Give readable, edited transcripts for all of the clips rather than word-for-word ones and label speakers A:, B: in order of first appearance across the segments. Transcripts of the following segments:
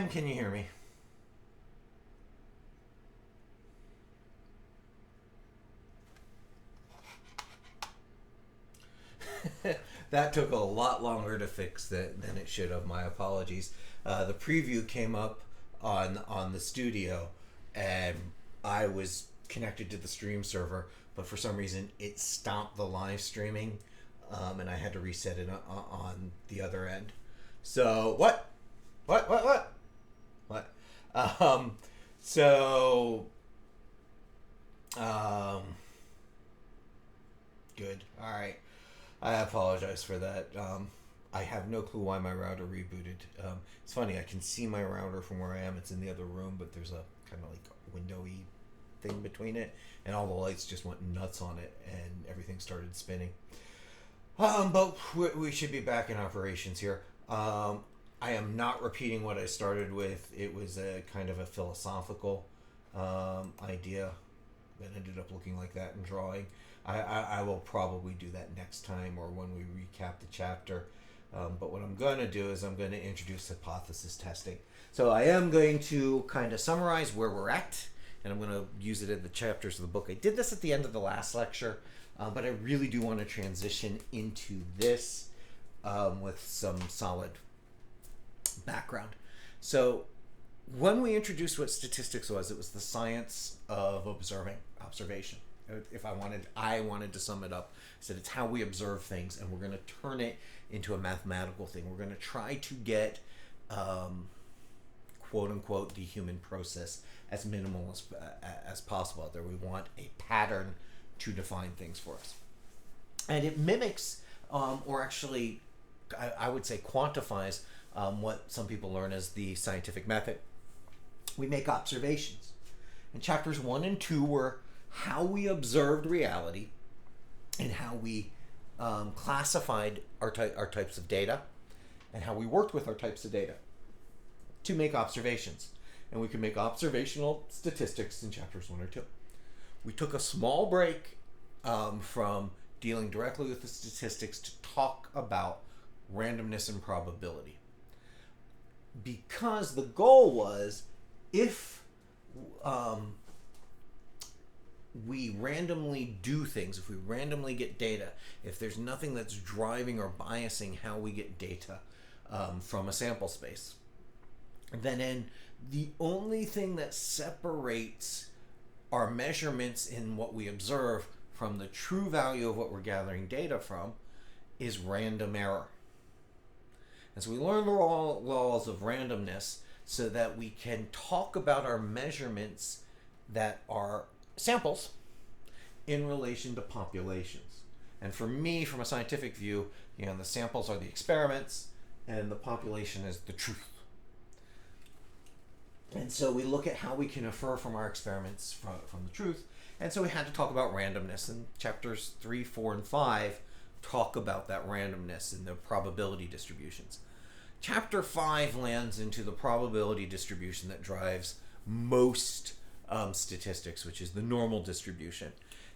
A: time, can you hear me? That took a lot longer to fix than it should have. My apologies. The preview came up on the studio, and I was connected to the stream server, but for some reason it stopped the live streaming, and I had to reset it on the other end. So what? What? So um, good. All right. I apologize for that. I have no clue why my router rebooted. It's funny, I can see my router from where I am. It's in the other room, but there's a kind of like windowy thing between it, and all the lights just went nuts on it, and everything started spinning. But we should be back in operations here. I am not repeating what I started with. It was a kind of a philosophical idea that ended up looking like that in drawing. I will probably do that next time or when we recap the chapter. But what I'm going to do is I'm going to introduce hypothesis testing. So I am going to kind of summarize where we're at, and I'm going to use it in the chapters of the book. I did this at the end of the last lecture, but I really do want to transition into this with some solid background. So when we introduced what statistics was, it was the science of observation. If I wanted to sum it up, I said it's how we observe things, and we're going to turn it into a mathematical thing. We're going to try to get quote unquote the human process as minimal as possible. There, we want a pattern to define things for us, and it mimics or actually I would say quantifies what some people learn as the scientific method. We make observations, and chapters 1 and 2 were how we observed reality and how we classified our types of data and how we worked with our types of data to make observations. And we could make observational statistics in chapters 1 or 2. We took a small break from dealing directly with the statistics to talk about randomness and probability, because the goal was, if we randomly do things, if we randomly get data, if there's nothing that's driving or biasing how we get data from a sample space, then the only thing that separates our measurements in what we observe from the true value of what we're gathering data from is random error. And so we learn the laws of randomness so that we can talk about our measurements that are samples in relation to populations. And for me, from a scientific view, the samples are the experiments and the population is the truth. And so we look at how we can infer from our experiments from the truth. And so we had to talk about randomness, and chapters 3, 4, and 5 talk about that randomness and the probability distributions. Chapter 5 lands into the probability distribution that drives most statistics, which is the normal distribution.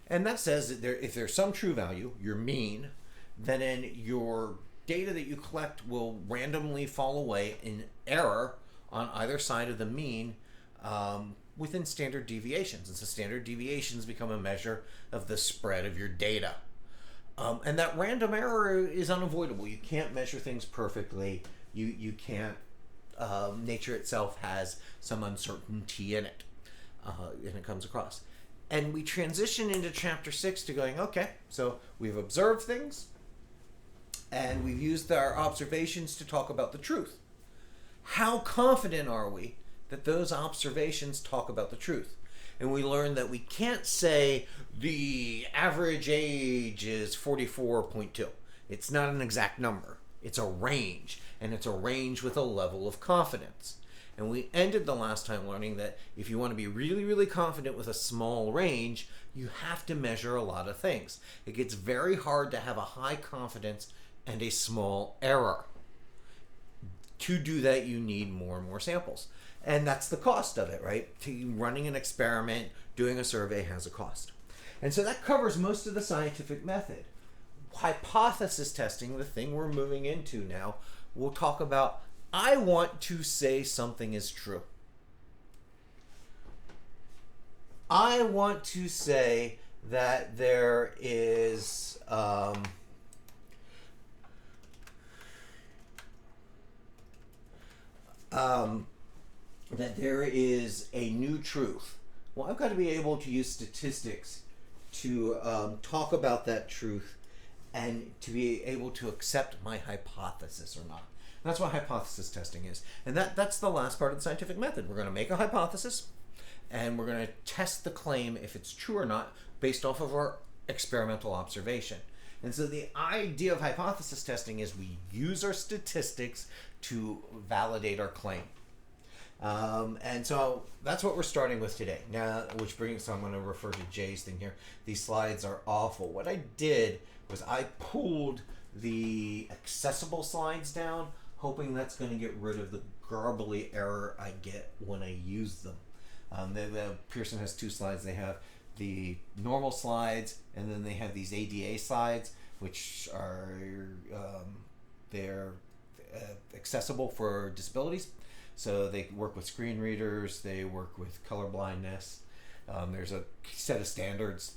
A: And that says that if there's some true value, your mean, then your data that you collect will randomly fall away in error on either side of the mean within standard deviations. And so standard deviations become a measure of the spread of your data. And that random error is unavoidable. You can't measure things perfectly. You can't. Nature itself has some uncertainty in it. And it comes across. And we transition into chapter 6 to going, okay, so we've observed things and we've used our observations to talk about the truth. How confident are we that those observations talk about the truth? And we learn that we can't say the average age is 44.2. It's not an exact number. It's a range, and it's a range with a level of confidence. And we ended the last time learning that if you want to be really, really confident with a small range, you have to measure a lot of things. It gets very hard to have a high confidence and a small error. To do that, you need more and more samples. And that's the cost of it, right? Running an experiment, doing a survey has a cost. And so that covers most of the scientific method. Hypothesis testing, the thing we're moving into now, we'll talk about I want to say something is true. I want to say that there is a new truth. Well, I've got to be able to use statistics to talk about that truth and to be able to accept my hypothesis or not. And that's what hypothesis testing is. And that's the last part of the scientific method. We're going to make a hypothesis, and we're going to test the claim if it's true or not based off of our experimental observation. And so the idea of hypothesis testing is we use our statistics to validate our claim. And so that's what we're starting with today. Now, so I'm going to refer to Jay's thing here. These slides are awful. What I did was I pulled the accessible slides down, hoping that's going to get rid of the garbly error I get when I use them. Pearson has two slides. They have the normal slides, and then they have these ADA slides, which are they're accessible for disabilities. So they work with screen readers, they work with color blindness. There's a set of standards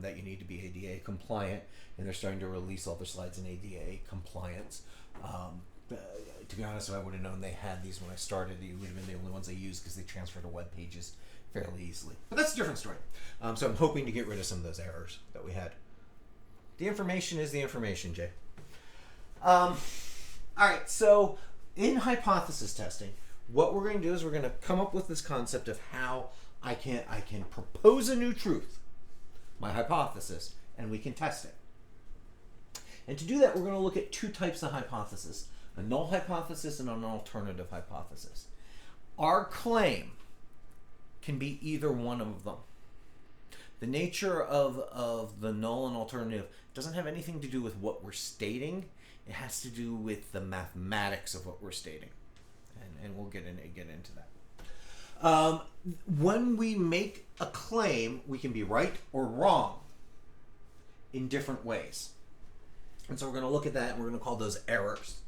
A: that you need to be ADA compliant, and they're starting to release all their slides in ADA compliance. To be honest, if I would have known they had these when I started, it would have been the only ones I used because they transfer to web pages fairly easily. But that's a different story. So I'm hoping to get rid of some of those errors that we had. The information is the information, Jay. All right, so in hypothesis testing, what we're going to do is we're going to come up with this concept of how I can propose a new truth, my hypothesis, and we can test it. And to do that, we're going to look at two types of hypothesis, a null hypothesis and an alternative hypothesis. Our claim can be either one of them. The nature of the null and alternative doesn't have anything to do with what we're stating. It has to do with the mathematics of what we're stating. And we'll get into that. When we make a claim, we can be right or wrong in different ways. And so we're going to look at that, and we're going to call those errors.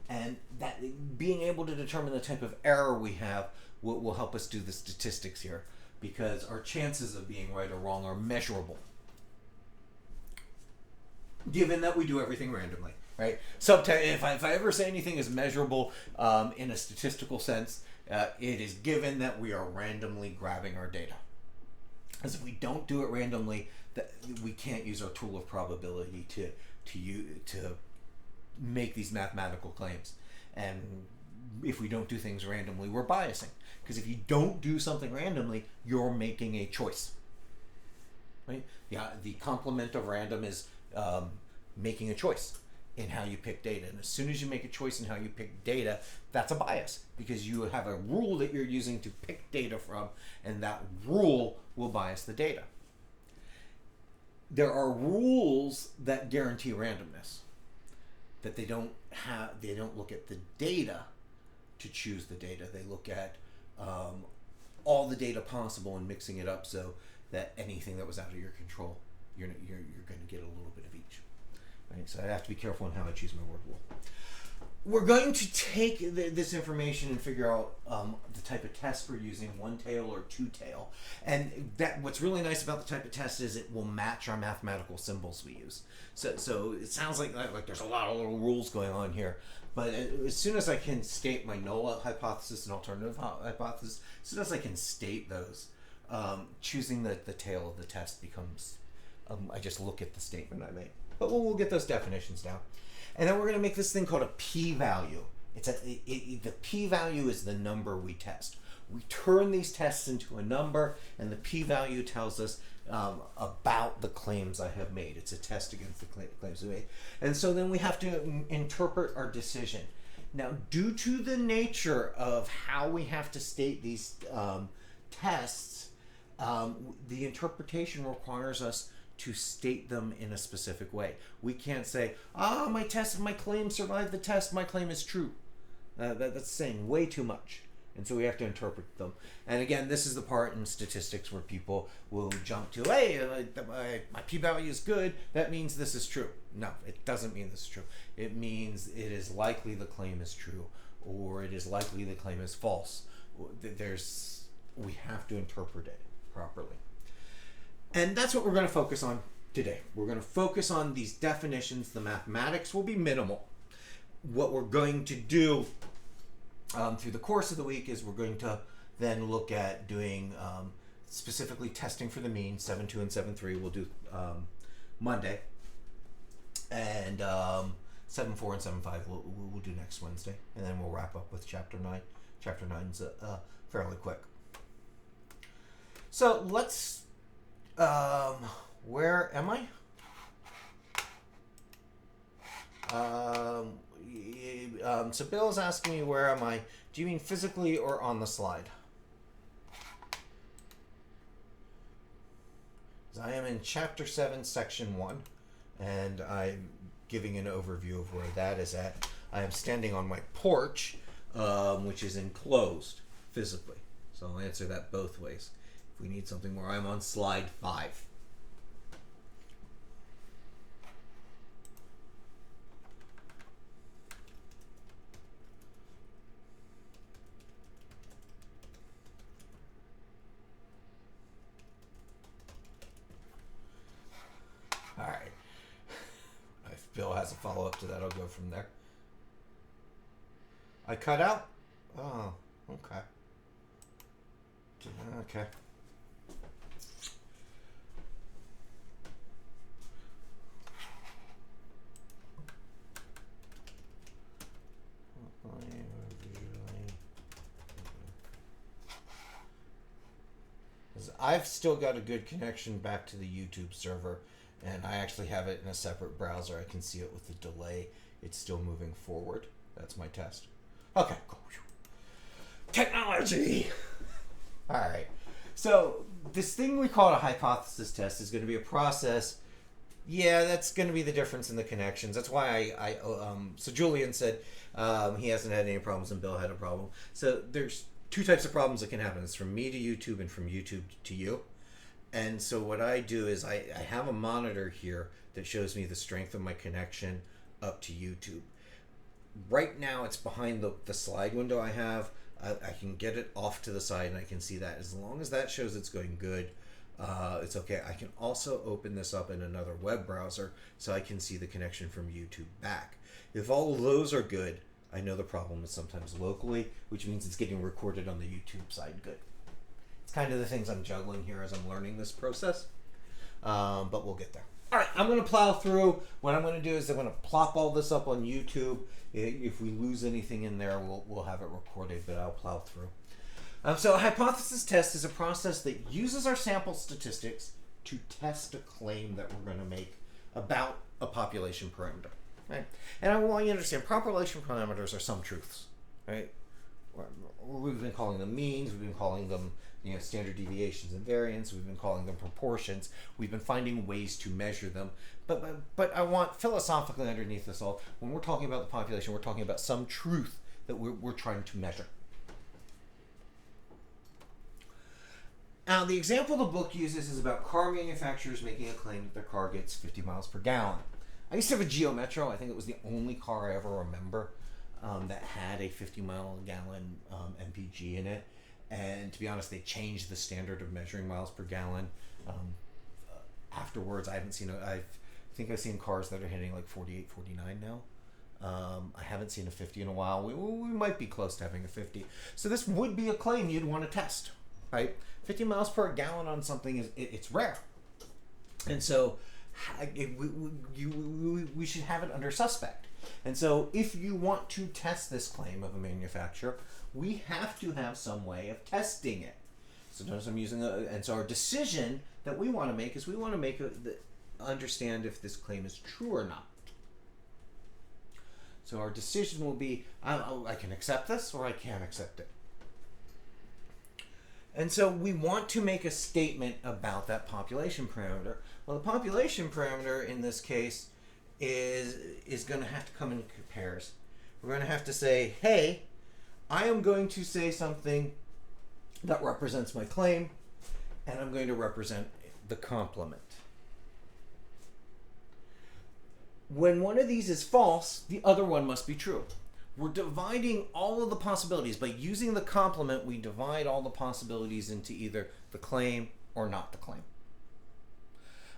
A: And that being able to determine the type of error we have will help us do the statistics here, because our chances of being right or wrong are measurable, given that we do everything randomly. Right. So if I ever say anything is measurable in a statistical sense, it is given that we are randomly grabbing our data. Because if we don't do it randomly, we can't use our tool of probability to make these mathematical claims. And if we don't do things randomly, we're biasing. Because if you don't do something randomly, you're making a choice. Right? Yeah. The complement of random is making a choice in how you pick data. And as soon as you make a choice in how you pick data, that's a bias, because you have a rule that you're using to pick data from, and that rule will bias the data. There are rules that guarantee randomness, that they don't look at the data to choose the data. They look at all the data possible and mixing it up so that anything that was out of your control, you're going to get a little bit of each. Right? So I have to be careful in how I choose my word rule. We're going to take this information and figure out the type of test we're using, one tail or two tail. And what's really nice about the type of test is it will match our mathematical symbols we use. So it sounds like there's a lot of little rules going on here. But as soon as I can state my null hypothesis and alternative hypothesis, as soon as I can state those, choosing the tail of the test becomes, I just look at the statement I made. But we'll get those definitions down. And then we're going to make this thing called a p-value. The p-value is the number we test. We turn these tests into a number, and the p-value tells us about the claims I have made. It's a test against the claims we made. And so then we have to interpret our decision. Now, due to the nature of how we have to state these tests, the interpretation requires us to state them in a specific way. We can't say, my claim survived the test, my claim is true. That's saying way too much. And so we have to interpret them. And again, this is the part in statistics where people will jump to, hey, my p-value is good, that means this is true. No, it doesn't mean this is true. It means it is likely the claim is true, or it is likely the claim is false. We have to interpret it properly. And that's what we're going to focus on today. We're going to focus on these definitions. The mathematics will be minimal. What we're going to do through the course of the week is we're going to then look at doing specifically testing for the mean. 7.2 and 7.3 we'll do Monday. And 7.4 and 7.5 we'll do next Wednesday. And then we'll wrap up with Chapter 9. Chapter 9's fairly quick. So let's... where am I? So Bill is asking me, where am I? Do you mean physically or on the slide? I am in Chapter 7, Section 1, and I'm giving an overview of where that is at. I am standing on my porch, which is enclosed physically. So I'll answer that both ways. If we need something more, I'm on slide 5. All right. If Bill has a follow-up to that, I'll go from there. I cut out? Oh, okay. Okay. I've still got a good connection back to the YouTube server, and I actually have it in a separate browser. I can see it with the delay. It's still moving forward. That's my test. Okay, cool. Technology! Alright. So, this thing we call a hypothesis test is going to be a process. Yeah, that's going to be the difference in the connections. That's why so Julian said he hasn't had any problems and Bill had a problem. So, there's two types of problems that can happen. It's from me to YouTube and from YouTube to you. And so what I do is I have a monitor here that shows me the strength of my connection up to YouTube. Right now it's behind the slide window I have. I can get it off to the side and I can see that. As long as that shows it's going good, it's okay. I can also open this up in another web browser so I can see the connection from YouTube back. If all of those are good, I know the problem is sometimes locally, which means it's getting recorded on the YouTube side good. It's kind of the things I'm juggling here as I'm learning this process, but we'll get there. All right, I'm going to plow through. What I'm going to do is I'm going to plop all this up on YouTube. If we lose anything in there, we'll have it recorded, but I'll plow through. So a hypothesis test is a process that uses our sample statistics to test a claim that we're going to make about a population parameter. Right? And I want you to understand, population parameters are some truths. Right? We've been calling them means. We've been calling them standard deviations and variance. We've been calling them proportions. We've been finding ways to measure them. But I want philosophically underneath this all, when we're talking about the population, we're talking about some truth that we're trying to measure. Now, the example the book uses is about car manufacturers making a claim that their car gets 50 miles per gallon. I used to have a Geo Metro. I think it was the only car I ever remember that had a 50 mile a gallon MPG in it. And to be honest, they changed the standard of measuring miles per gallon. Afterwards, I haven't seen I think I've seen cars that are hitting like 48, 49 now. I haven't seen a 50 in a while. We might be close to having a 50. So this would be a claim you'd want to test, right? 50 miles per gallon on something it's rare. And so we should have it under suspect. And so if you want to test this claim of a manufacturer, we have to have some way of testing it. So notice I'm using and so our decision that we want to make is we want to make understand if this claim is true or not. So our decision will be, I can accept this or I can't accept it. And so we want to make a statement about that population parameter. Well, the population parameter in this case is going to have to come in pairs. We're going to have to say, hey, I am going to say something that represents my claim, and I'm going to represent the complement. When one of these is false, the other one must be true. We're dividing all of the possibilities. By using the complement, we divide all the possibilities into either the claim or not the claim.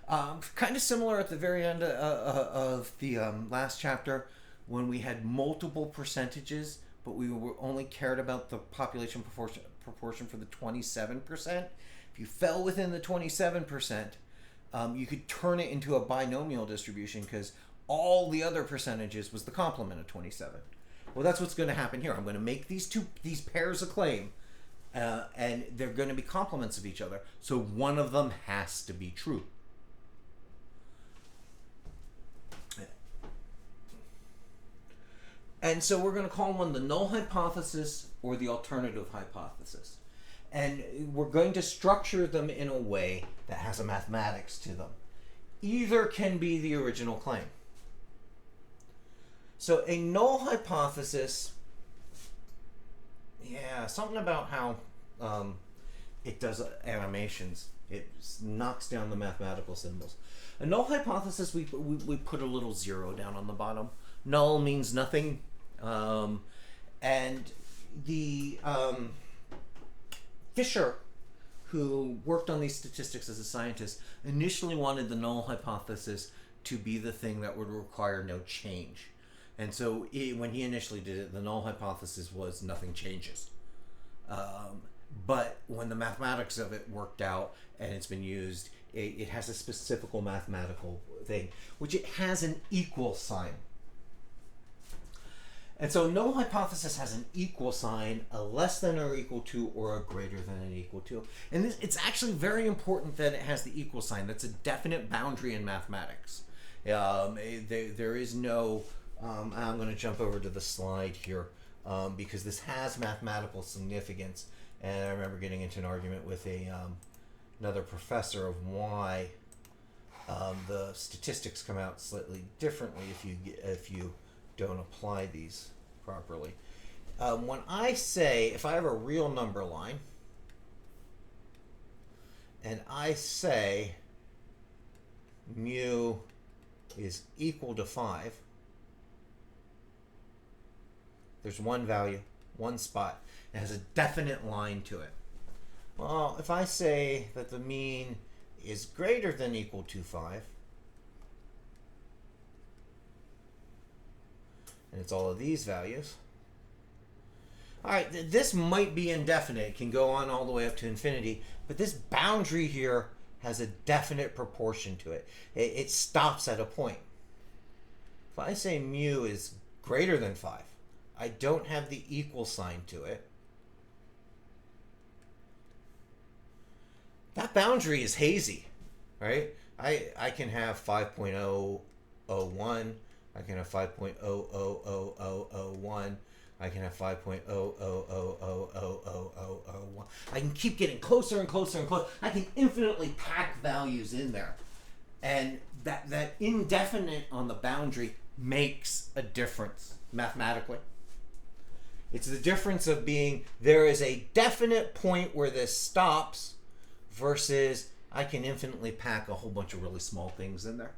A: Kind of similar at the very end of the last chapter, when we had multiple percentages, but we were only cared about the population proportion for the 27%. If you fell within the 27%, you could turn it into a binomial distribution because all the other percentages was the complement of 27. Well, that's what's going to happen here. I'm going to make these pairs a claim, and they're going to be complements of each other. So one of them has to be true. And so we're going to call one the null hypothesis or the alternative hypothesis. And we're going to structure them in a way that has a mathematics to them. Either can be the original claim. So a null hypothesis, something about how it does animations. It knocks down the mathematical symbols. A null hypothesis, we put a little zero down on the bottom. Null means nothing. And the Fisher, who worked on these statistics as a scientist, initially wanted the null hypothesis to be the thing that would require no change. And so when he initially did it, the null hypothesis was nothing changes. But when the mathematics of it worked out and it's been used, it has a specific mathematical thing, which it has an equal sign. And so null hypothesis has an equal sign, a less than or equal to, or a greater than and equal to. And it's actually very important that it has the equal sign. That's a definite boundary in mathematics. There is no, I'm going to jump over to the slide here because this has mathematical significance. And I remember getting into an argument with another professor of why the statistics come out slightly differently if you don't apply these properly. When I say, if I have a real number line and I say mu is equal to 5, there's one value, one spot. It has a definite line to it. Well, if I say that the mean is greater than or equal to 5, and it's all of these values. All right, this might be indefinite. It can go on all the way up to infinity, but this boundary here has a definite proportion to it. It stops at a point. If I say mu is greater than 5, I don't have the equal sign to it. That boundary is hazy, right? I can have 5.001. I can have 5.00001. I can have 5.0000001. I can keep getting closer and closer and closer. I can infinitely pack values in there. And that indefinite on the boundary makes a difference mathematically. It's the difference of being there is a definite point where this stops versus I can infinitely pack a whole bunch of really small things in there.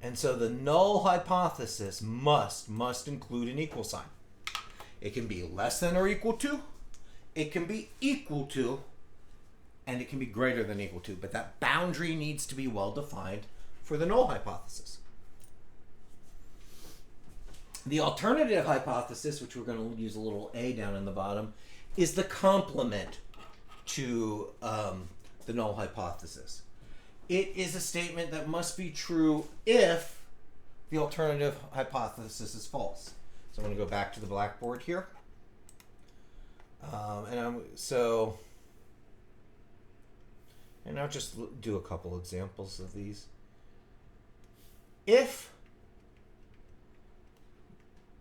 A: And so the null hypothesis must include an equal sign. It can be less than or equal to, it can be equal to, and it can be greater than or equal to. But that boundary needs to be well defined for the null hypothesis. The alternative hypothesis, which we're going to use a little a down in the bottom, is the complement to the null hypothesis. It is a statement that must be true if the alternative hypothesis is false. So I'm going to go back to the blackboard here. And I'll just do a couple examples of these. If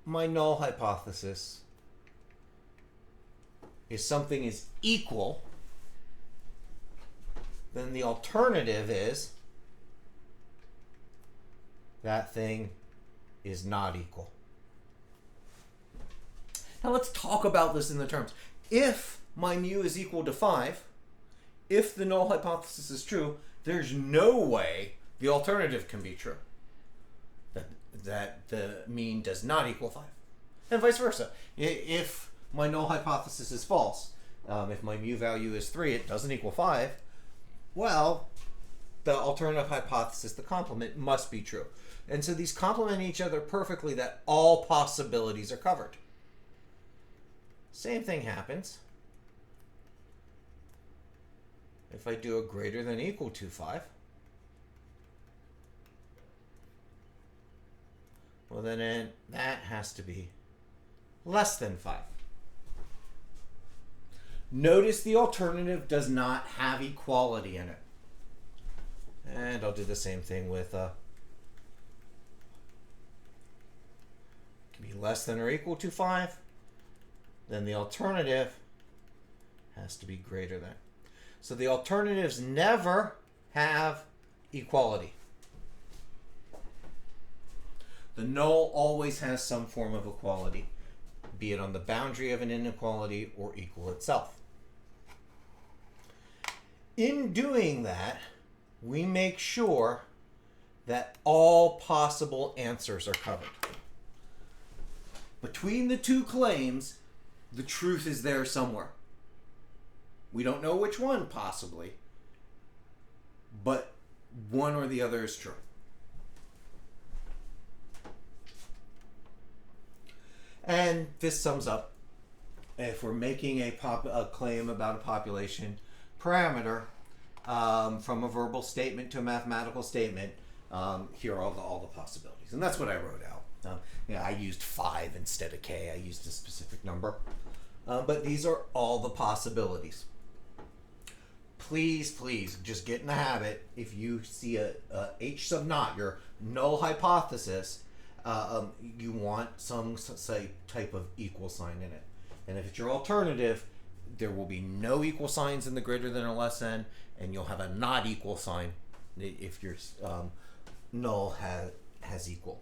A: my null hypothesis is something is equal, then the alternative is that thing is not equal. Now let's talk about this in the terms. If my mu is equal to 5, if the null hypothesis is true, there's no way the alternative can be true. that the mean does not equal 5. And vice versa. If my null hypothesis is false, if my mu value is 3, it doesn't equal 5, well, the alternative hypothesis, the complement, must be true. And so these complement each other perfectly, that all possibilities are covered. Same thing happens if I do a greater than or equal to 5. Well, then that has to be less than 5. Notice the alternative does not have equality in it. And I'll do the same thing with can be less than or equal to 5. Then the alternative has to be greater than. So the alternatives never have equality. The null always has some form of equality, be it on the boundary of an inequality or equal itself. In doing that, we make sure that all possible answers are covered. Between the two claims, the truth is there somewhere. We don't know which one, possibly, but one or the other is true. And this sums up, if we're making a claim about a population parameter, from a verbal statement to a mathematical statement, here are all the possibilities. And that's what I wrote out. I used 5 instead of k. I used a specific number. But these are all the possibilities. Please, just get in the habit, if you see a h sub naught, your null hypothesis, you want some type of equal sign in it. And if it's your alternative, there will be no equal signs in the greater than or less than, and you'll have a not equal sign if your null has equal.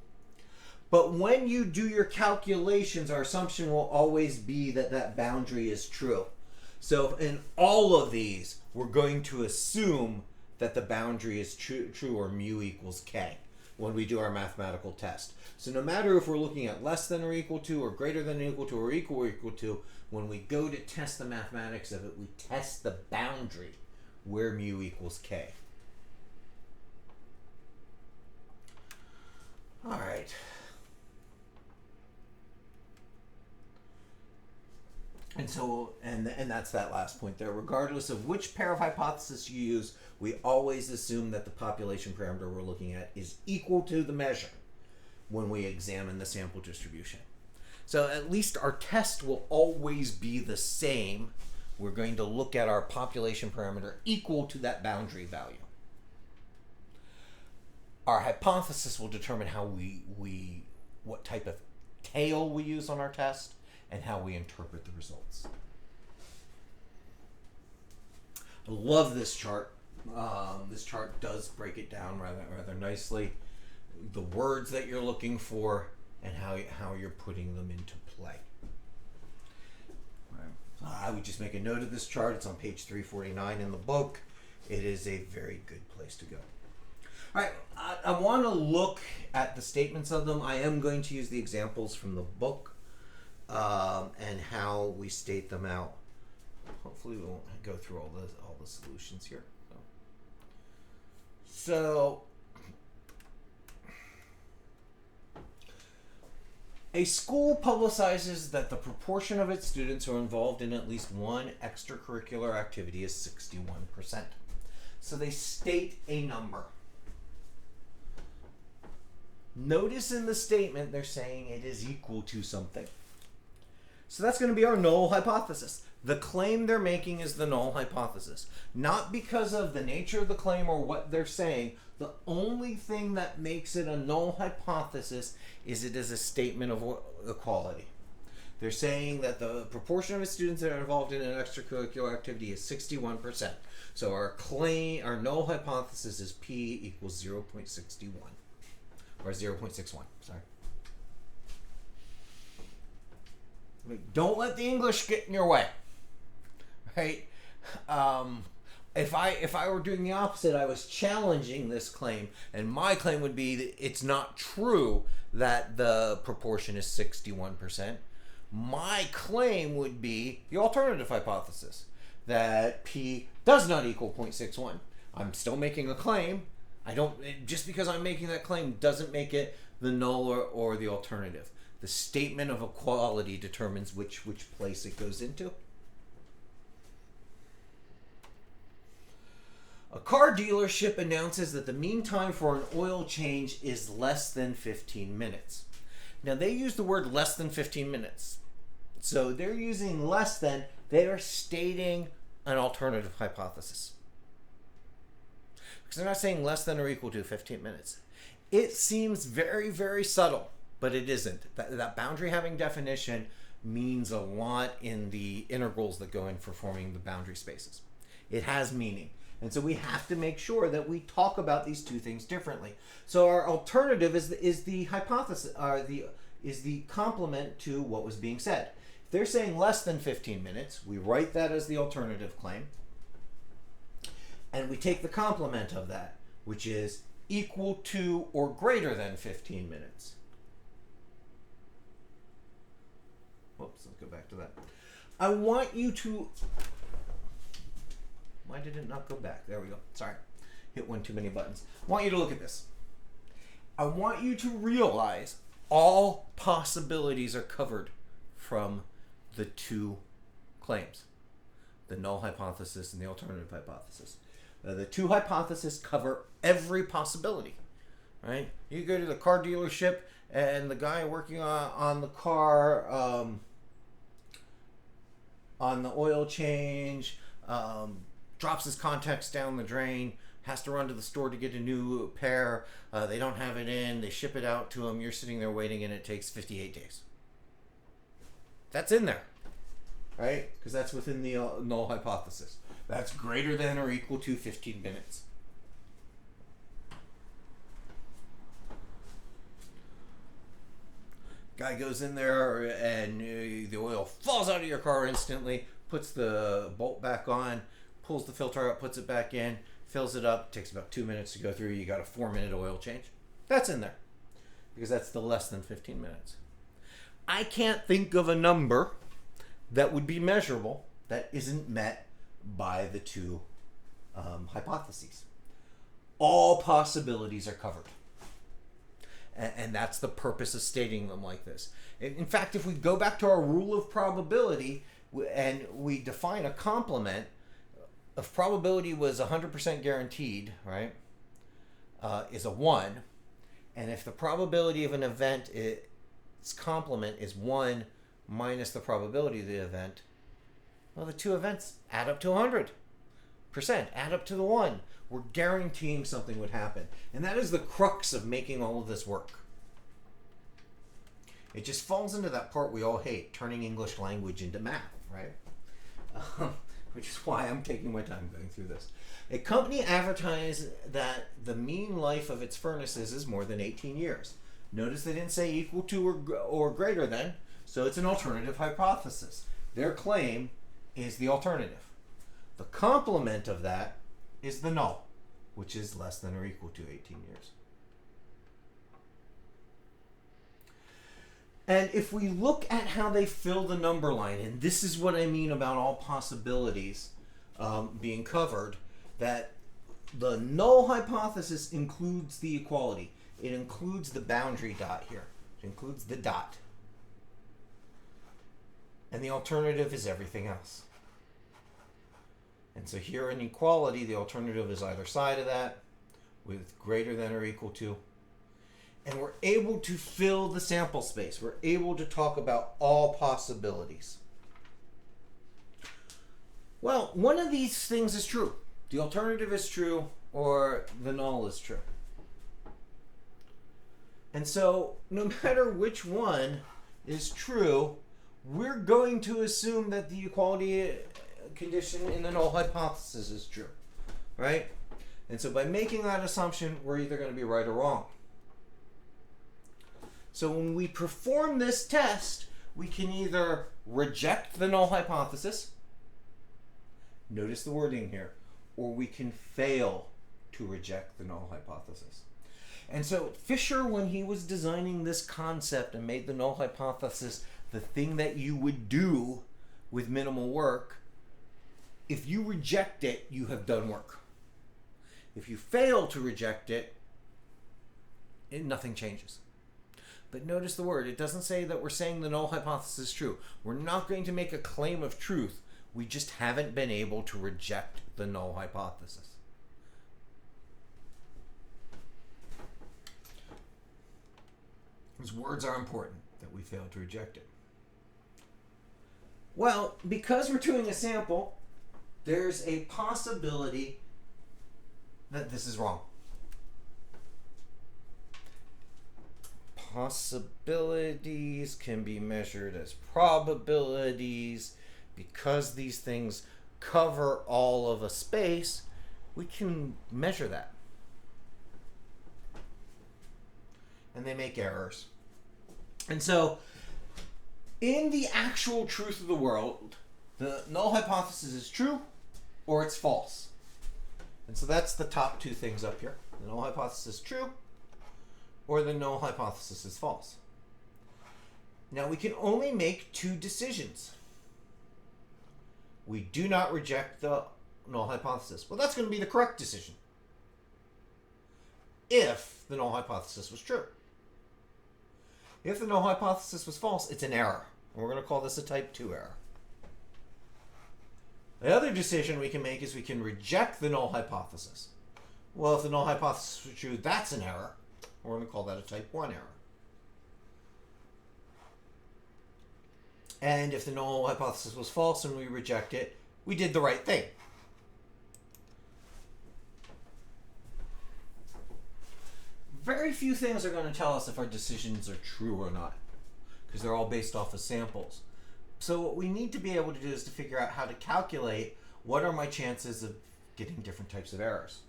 A: But when you do your calculations, our assumption will always be that that boundary is true. So in all of these, we're going to assume that the boundary is true or mu equals k when we do our mathematical test. So no matter if we're looking at less than or equal to, or greater than or equal to, or equal to, when we go to test the mathematics of it, we test the boundary where mu equals k. All right. And so, and that's that last point there. Regardless of which pair of hypotheses you use, we always assume that the population parameter we're looking at is equal to the measure when we examine the sample distribution. So at least our test will always be the same. We're going to look at our population parameter equal to that boundary value. Our hypothesis will determine how what type of tail we use on our test and how we interpret the results. I love this chart. This chart does break it down rather nicely. The words that you're looking for and how you're putting them into play. I would just make a note of this chart. It's on page 349 in the book. It is a very good place to go. All right, I want to look at the statements of them. I am going to use the examples from the book and how we state them out. Hopefully we won't go through all the solutions here. So a school publicizes that the proportion of its students who are involved in at least one extracurricular activity is 61%. So they state a number. Notice in the statement they're saying it is equal to something. So that's going to be our null hypothesis. The claim they're making is the null hypothesis. Not because of the nature of the claim or what they're saying. The only thing that makes it a null hypothesis is it is a statement of equality. They're saying that the proportion of students that are involved in an extracurricular activity is 61%. So our null hypothesis is P equals 0.61. Or 0.61, sorry. Don't let the English get in your way, right? If I were doing the opposite, I was challenging this claim, and my claim would be that it's not true that the proportion is 61%. My claim would be the alternative hypothesis, that P does not equal 0.61. I'm still making a claim. I don't, just because I'm making that claim doesn't make it the null or the alternative. The statement of equality determines which place it goes into. A car dealership announces that the mean time for an oil change is less than 15 minutes. Now, they use the word less than 15 minutes. So they're using less than, they are stating an alternative hypothesis. Because they're not saying less than or equal to 15 minutes. It seems very, very subtle, but it isn't. That boundary having definition means a lot in the integrals that go in for forming the boundary spaces. It has meaning. And so we have to make sure that we talk about these two things differently. So our alternative is the hypothesis, is the complement to what was being said. If they're saying less than 15 minutes, we write that as the alternative claim. And we take the complement of that, which is equal to or greater than 15 minutes. Whoops, let's go back to that. I want you to... Why did it not go back? There we go. Sorry. Hit one too many buttons. I want you to look at this. I want you to realize all possibilities are covered from the two claims, the null hypothesis and the alternative hypothesis. The two hypotheses cover every possibility, right? You go to the car dealership and the guy working on the car, on the oil change, drops his contacts down the drain, has to run to the store to get a new pair. They don't have it in. They ship it out to him. You're sitting there waiting, and it takes 58 days. That's in there, right? Because that's within the null hypothesis. That's greater than or equal to 15 minutes. Guy goes in there, and the oil falls out of your car instantly, puts the bolt back on, pulls the filter out, puts it back in, fills it up, takes about 2 minutes to go through. You got a 4-minute oil change. That's in there because that's the less than 15 minutes. I can't think of a number that would be measurable that isn't met by the two hypotheses. All possibilities are covered. And that's the purpose of stating them like this. In fact, if we go back to our rule of probability and we define a complement, if probability was 100% guaranteed, right, is a 1, and if the probability of an event, its complement is 1 minus the probability of the event, well, the two events add up to 100%, add up to the 1. We're guaranteeing something would happen. And that is the crux of making all of this work. It just falls into that part we all hate, turning English language into math, right? Which is why I'm taking my time going through this. A company advertised that the mean life of its furnaces is more than 18 years. Notice they didn't say equal to or greater than, so it's an alternative hypothesis. Their claim is the alternative. The complement of that is the null, which is less than or equal to 18 years. And if we look at how they fill the number line, and this is what I mean about all possibilities being covered, that the null hypothesis includes the equality. It includes the boundary dot here. It includes the dot. And the alternative is everything else. And so here in equality, the alternative is either side of that with greater than or equal to. And we're able to fill the sample space. We're able to talk about all possibilities. Well, one of these things is true. The alternative is true or the null is true. And so no matter which one is true, we're going to assume that the equality condition in the null hypothesis is true, right? And so by making that assumption, we're either going to be right or wrong. So when we perform this test, we can either reject the null hypothesis, notice the wording here, or we can fail to reject the null hypothesis. And so Fisher, when he was designing this concept and made the null hypothesis the thing that you would do with minimal work, if you reject it, you have done work. If you fail to reject it, nothing changes. But notice the word. It doesn't say that we're saying the null hypothesis is true. We're not going to make a claim of truth. We just haven't been able to reject the null hypothesis. These words are important, that we fail to reject it. Well, because we're doing a sample, there's a possibility that this is wrong. Possibilities can be measured as probabilities. Because these things cover all of a space, we can measure that. And they make errors. And so, in the actual truth of the world, the null hypothesis is true or it's false. And so that's the top two things up here. The null hypothesis is true or the null hypothesis is false. Now we can only make two decisions. We do not reject the null hypothesis. Well, that's going to be the correct decision if the null hypothesis was true. If the null hypothesis was false, it's an error. And we're going to call this a type 2 error. The other decision we can make is we can reject the null hypothesis. Well, if the null hypothesis was true, that's an error. We're going to call that a type 1 error. And if the null hypothesis was false and we reject it, we did the right thing. Very few things are going to tell us if our decisions are true or not, because they're all based off of samples. So what we need to be able to do is to figure out how to calculate what are my chances of getting different types of errors.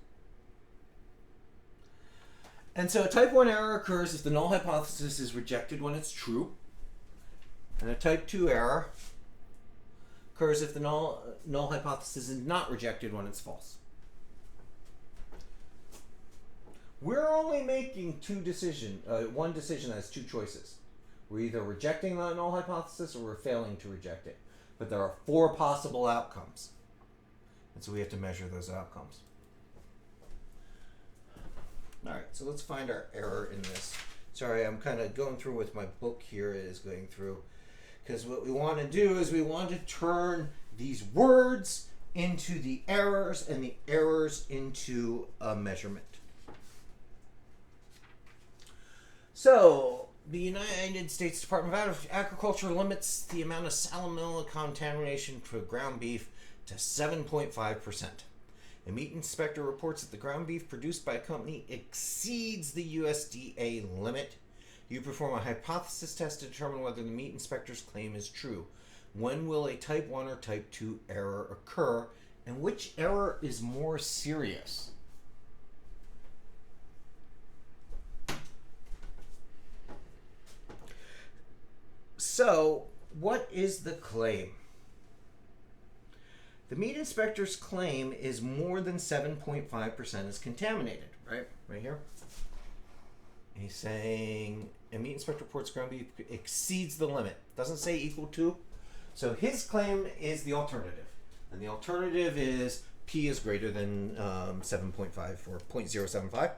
A: And so a type 1 error occurs if the null hypothesis is rejected when it's true. And a type 2 error occurs if the null hypothesis is not rejected when it's false. We're only making one decision that has two choices. We're either rejecting the null hypothesis or we're failing to reject it. But there are 4 possible outcomes. And so we have to measure those outcomes. All right, so let's find our error in this. Sorry, I'm kind of going through with my book here is going through. Because what we want to do is we want to turn these words into the errors and the errors into a measurement. So, the United States Department of Agriculture limits the amount of salmonella contamination for ground beef to 7.5%. A meat inspector reports that the ground beef produced by a company exceeds the USDA limit. You perform a hypothesis test to determine whether the meat inspector's claim is true. When will a type 1 or type 2 error occur? And which error is more serious? So, what is the claim? The meat inspector's claim is more than 7.5% is contaminated, right? Right here. He's saying a meat inspector reports ground beef exceeds the limit. Doesn't say equal to. So his claim is the alternative. And the alternative is P is greater than 7.5 or 0.075.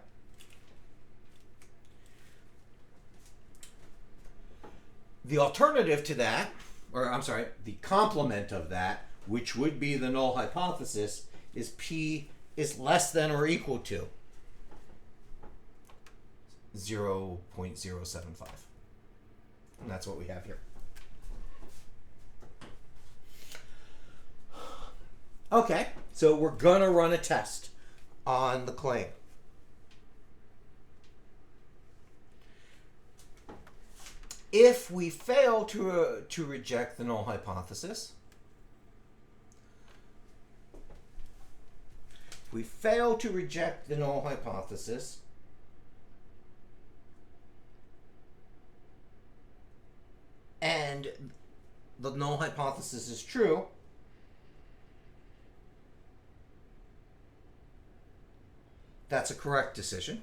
A: The alternative to that, the complement of that, which would be the null hypothesis, is P is less than or equal to 0.075. And that's what we have here. Okay, so we're going to run a test on the claim. If we fail to reject the null hypothesis, and the null hypothesis is true, that's a correct decision.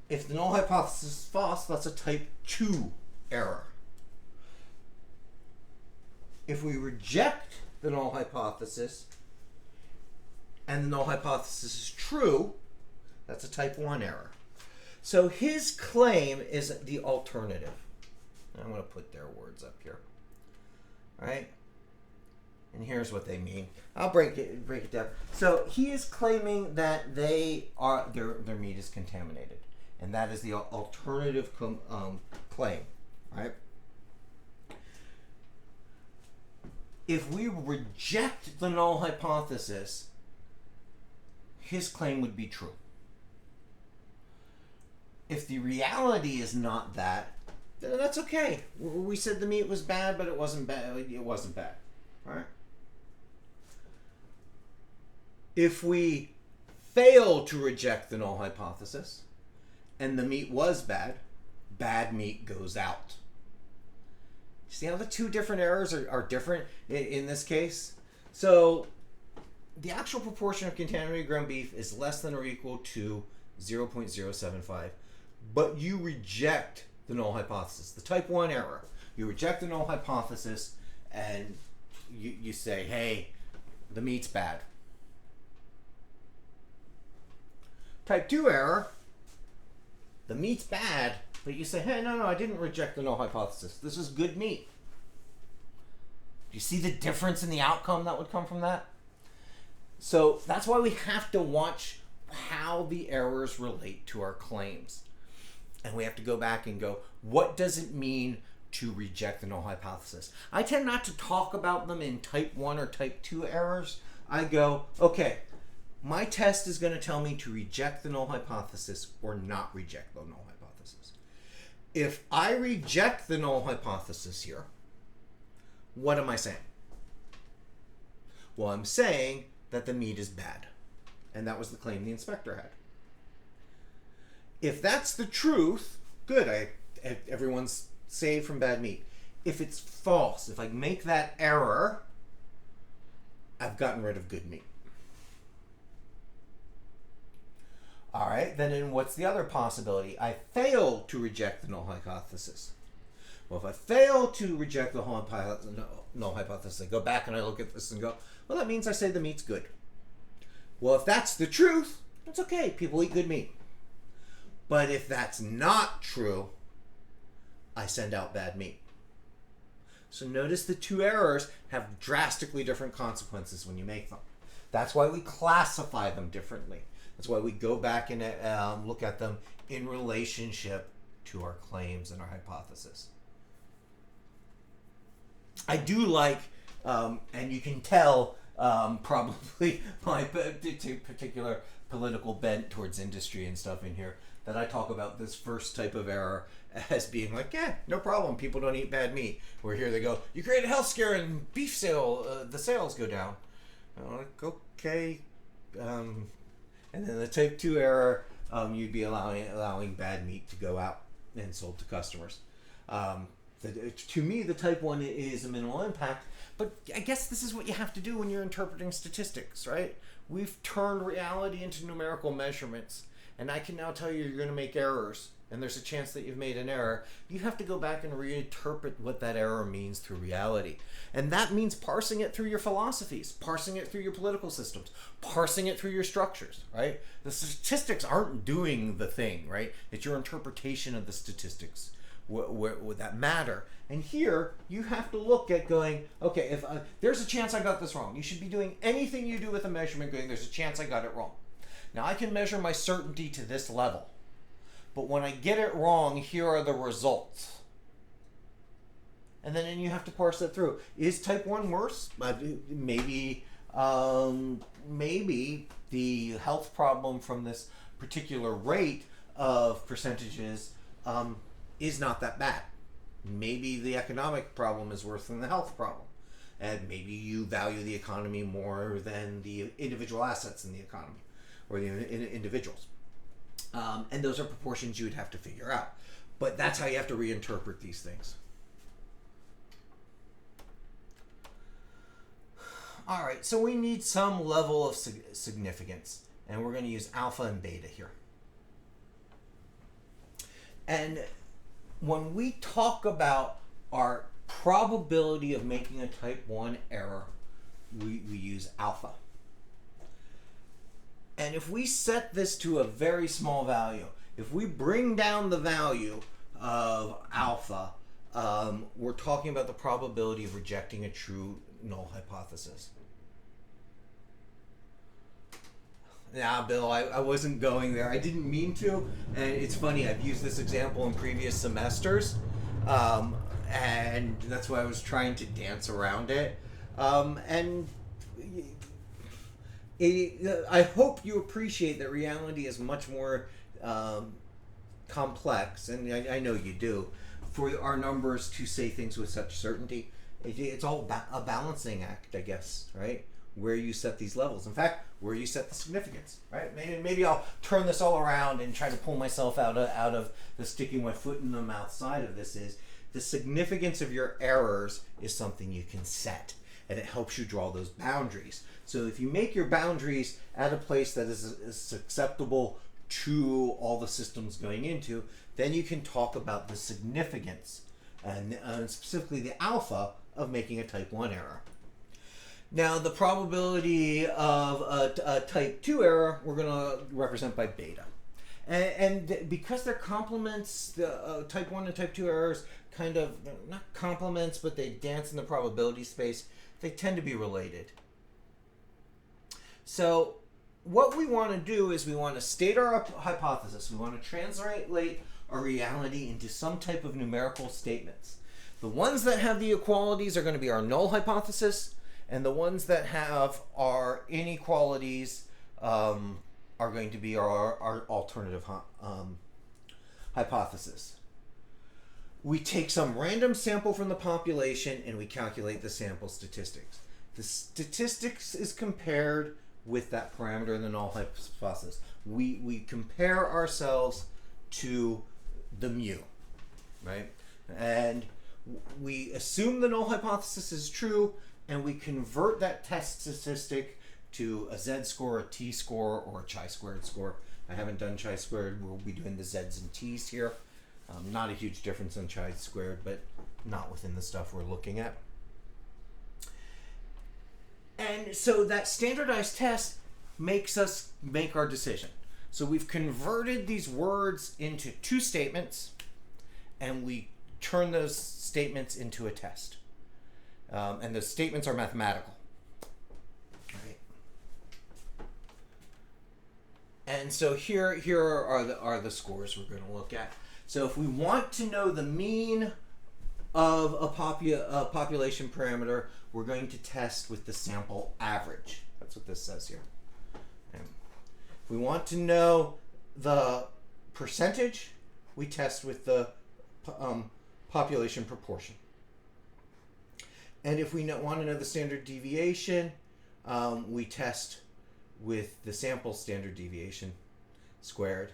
A: If the null hypothesis is false, that's a type 2 error. If we reject the null hypothesis and the null hypothesis is true, that's a type 1 error. So his claim is the alternative. I'm going to put their words up here. All right? And here's what they mean. I'll break it down. So he is claiming that their meat is contaminated. And that is the alternative claim. Right? If we reject the null hypothesis, his claim would be true. If the reality is not that, then that's okay. We said the meat was bad, but it wasn't bad. It wasn't bad. All right? If we fail to reject the null hypothesis and the meat was bad, bad meat goes out. See how the two different errors are different in this case? So the actual proportion of contaminated ground beef is less than or equal to 0.075, but you reject the null hypothesis, the type 1 error. You reject the null hypothesis and you say, hey, the meat's bad. Type 2 error, the meat's bad, but you say, hey, no, I didn't reject the null hypothesis. This is good meat. Do you see the difference in the outcome that would come from that? So that's why we have to watch how the errors relate to our claims. And we have to go back and go, what does it mean to reject the null hypothesis? I tend not to talk about them in type 1 or type 2 errors. I go, okay, my test is going to tell me to reject the null hypothesis or not reject the null hypothesis. If I reject the null hypothesis here, what am I saying? Well, I'm saying that the meat is bad. And that was the claim the inspector had. If that's the truth, good, everyone's saved from bad meat. If it's false, if I make that error, I've gotten rid of good meat. All right, then what's the other possibility? I fail to reject the null hypothesis. Well, if I fail to reject the null hypothesis, I go back and I look at this and go, well, that means I say the meat's good. Well, if that's the truth, it's okay. People eat good meat. But if that's not true, I send out bad meat. So notice the two errors have drastically different consequences when you make them. That's why we classify them differently. That's why we go back and look at them in relationship to our claims and our hypothesis. I do like, and you can tell probably my particular political bent towards industry and stuff in here, that I talk about this first type of error as being like, yeah, no problem, people don't eat bad meat. Where here they go, you create a health scare and beef the sales go down. I'm like, okay. And then the type 2 error, you'd be allowing bad meat to go out and sold to customers. To me, the type 1 is a minimal impact, but I guess this is what you have to do when you're interpreting statistics, right? We've turned reality into numerical measurements, and I can now tell you you're going to make errors, and there's a chance that you've made an error. You have to go back and reinterpret what that error means through reality. And that means parsing it through your philosophies, parsing it through your political systems, parsing it through your structures, right? The statistics aren't doing the thing, right? It's your interpretation of the statistics would that matter. And here you have to look at going, okay, if there's a chance I got this wrong. You should be doing anything you do with a measurement going, there's a chance I got it wrong. Now I can measure my certainty to this level, but when I get it wrong, here are the results. And then you have to parse that through. Is type 1 worse? Maybe the health problem from this particular rate of percentages is not that bad. Maybe the economic problem is worse than the health problem. And maybe you value the economy more than the individual assets in the economy or the individuals. And those are proportions you would have to figure out. But that's how you have to reinterpret these things. All right, so we need some level of significance, and we're going to use alpha and beta here. And when we talk about our probability of making a type 1 error, we use alpha. And if we set this to a very small value, if we bring down the value of alpha, we're talking about the probability of rejecting a true null hypothesis. Nah, Bill, I wasn't going there. I didn't mean to. And it's funny, I've used this example in previous semesters. And that's why I was trying to dance around it. I hope you appreciate that reality is much more complex, and I know you do, for our numbers to say things with such certainty. It's all a balancing act, I guess, right? Where you set these levels. In fact, where you set the significance, right? Maybe I'll turn this all around and try to pull myself out of the sticking my foot in the mouth side of this. Is the significance of your errors is something you can set, and it helps you draw those boundaries. So if you make your boundaries at a place that is acceptable to all the systems going into, then you can talk about the significance and specifically the alpha of making a type 1 error. Now, the probability of a type 2 error, we're going to represent by beta. And because they're complements, the type 1 and type 2 errors kind of, not complements, but they dance in the probability space, they tend to be related. So what we want to do is we want to state our hypothesis. We want to translate our reality into some type of numerical statements. The ones that have the equalities are going to be our null hypothesis, and the ones that have our inequalities are going to be our alternative hypothesis. We take some random sample from the population and we calculate the sample statistics. The statistics is compared with that parameter in the null hypothesis. We compare ourselves to the mu, right? And we assume the null hypothesis is true, and we convert that test statistic to a z-score, a t-score, or a chi-squared score. I haven't done chi-squared. We'll be doing the z's and t's here. Not a huge difference in chi-squared, but not within the stuff we're looking at. And so that standardized test makes us make our decision. So we've converted these words into two statements, and we turn those statements into a test. And the statements are mathematical. Right. And so here are the scores we're going to look at. So if we want to know the mean of a population parameter, we're going to test with the sample average. That's what this says here. And if we want to know the percentage, we test with the population proportion. And if we want to know the standard deviation, we test with the sample standard deviation squared.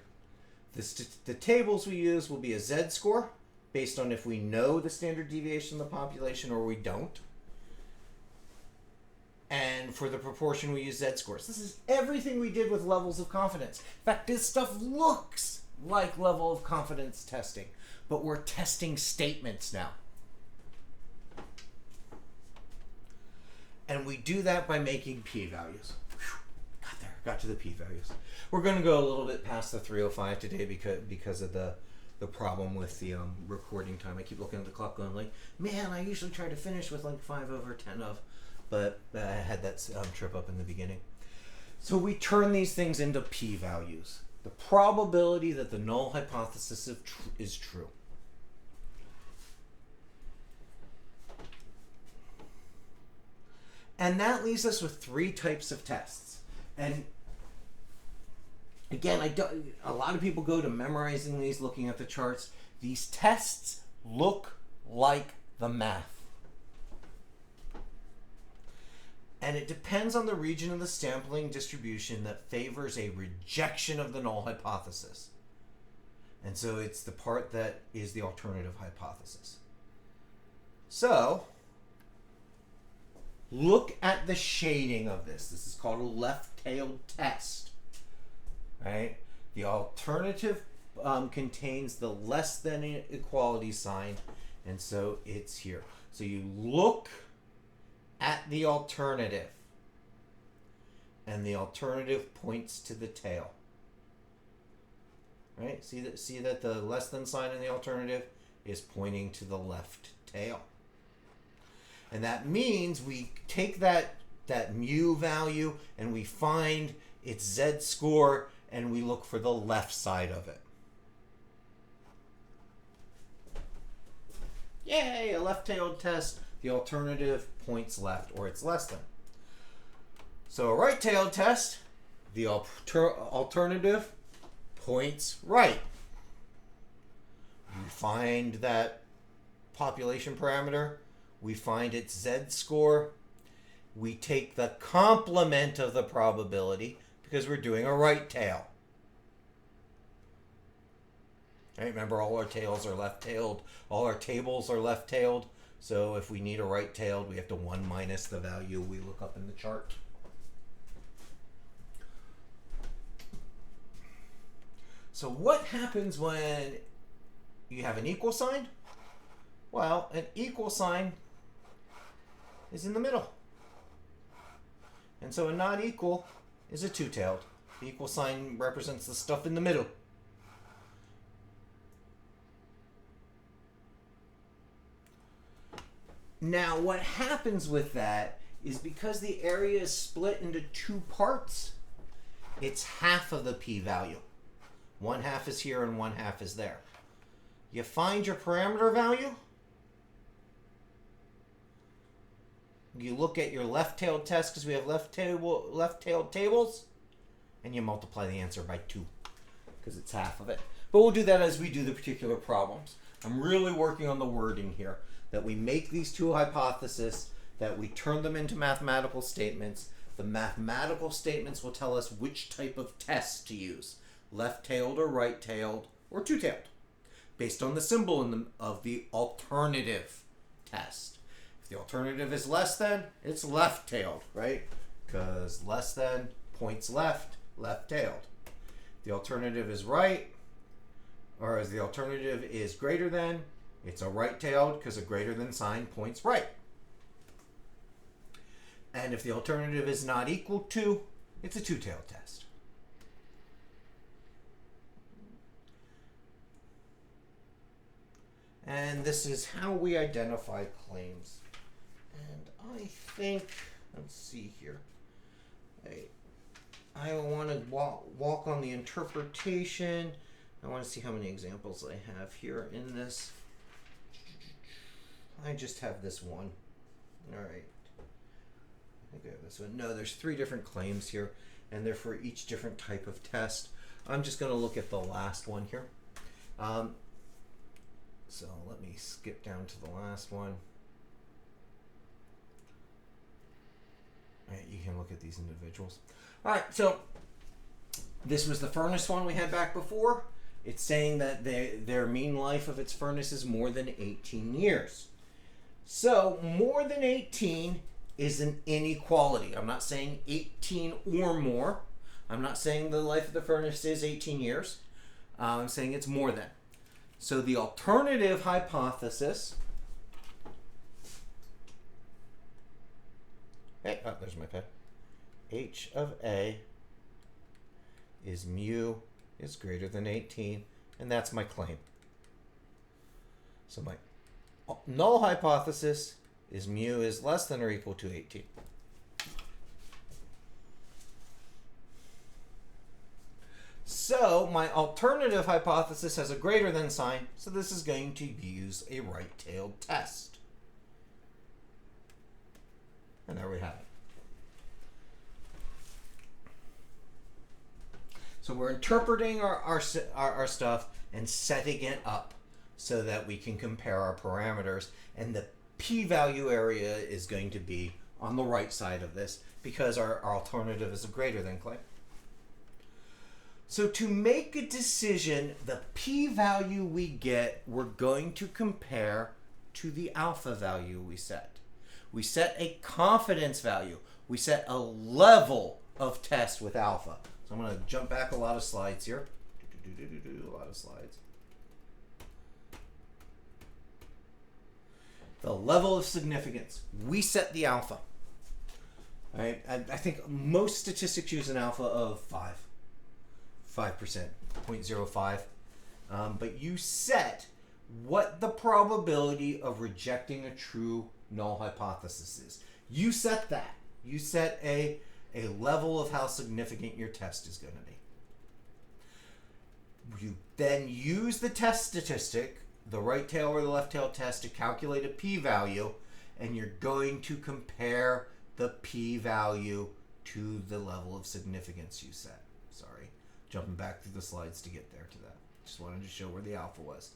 A: The tables we use will be a z-score based on if we know the standard deviation of the population or we don't. And for the proportion, we use z-scores. This is everything we did with levels of confidence. In fact, this stuff looks like level of confidence testing, but we're testing statements now. And we do that by making p-values. Got to the p-values. We're going to go a little bit past the 305 today because of the problem with the recording time. I keep looking at the clock going like, man, I usually try to finish with like 5/10 of, but I had that trip up in the beginning. So we turn these things into p-values. The probability that the null hypothesis is true. And that leaves us with three types of tests. And again, a lot of people go to memorizing these, looking at the charts. These tests look like the math. And it depends on the region of the sampling distribution that favors a rejection of the null hypothesis. And so it's the part that is the alternative hypothesis. So look at the shading of this. This is called a left-tailed test, right? The alternative contains the less than equality sign, and so it's here. So you look at the alternative, and the alternative points to the tail. Right? See that the less than sign in the alternative is pointing to the left tail. And that means we take that mu value and we find its z-score and we look for the left side of it. Yay, a left-tailed test. The alternative points left, or it's less than. So a right-tailed test, the alternative points right. You find that population parameter, we find its z-score, we take the complement of the probability because we're doing a right tail. Right, remember, all our tails are left-tailed, all our tables are left-tailed, so if we need a right-tailed, we have to 1 minus the value we look up in the chart. So what happens when you have an equal sign? Well, an equal sign is in the middle. And so a not equal is a two-tailed. The equal sign represents the stuff in the middle. Now, what happens with that is because the area is split into two parts, it's half of the p-value. 1/2 is here and 1/2 is there. You find your parameter value. You look at your left-tailed test because we have left-tailed tables, and you multiply the answer by 2 because it's half of it. But we'll do that as we do the particular problems. I'm really working on the wording here, that we make these two hypotheses, that we turn them into mathematical statements. The mathematical statements will tell us which type of test to use, left-tailed or right-tailed or two-tailed, based on the symbol of the alternative test. If the alternative is less than, it's left-tailed, right? Because less than points left, left-tailed. The alternative is right, or as the alternative is greater than, it's a right-tailed because a greater than sign points right. And if the alternative is not equal to, it's a two-tailed test. And this is how we identify claims. And I think, let's see here. I want to walk on the interpretation. I want to see how many examples I have here in this. I just have this one. All right. I think I have this one. No, there's 3 different claims here, and they're for each different type of test. I'm just going to look at the last one here. So let me skip down to the last one. All right, you can look at these individuals. All right, so this was the furnace one we had back before. It's saying that their mean life of its furnace is more than 18 years. So more than 18 is an inequality. I'm not saying 18 or more. I'm not saying the life of the furnace is 18 years. I'm saying it's more than. So the alternative hypothesis. Hey, oh, there's my pen. H of A is mu is greater than 18, and that's my claim. So my null hypothesis is mu is less than or equal to 18. So my alternative hypothesis has a greater than sign, so this is going to use a right-tailed test. And there we have it. So we're interpreting our stuff and setting it up so that we can compare our parameters, and the p-value area is going to be on the right side of this because our alternative is a greater than claim. So to make a decision, the p-value we get, we're going to compare to the alpha value we set. We set a confidence value. We set a level of test with alpha. So I'm going to jump back a lot of slides here. A lot of slides. The level of significance. We set the alpha. All right. I think most statistics use an alpha of 5%, 0.05. But you set what the probability of rejecting a true null hypothesis is. You set that. You set a level of how significant your test is going to be. You then use the test statistic, the right tail or the left tail test, to calculate a p-value, and you're going to compare the p-value to the level of significance you set. Sorry, jumping back through the slides to get there to that. Just wanted to show where the alpha was.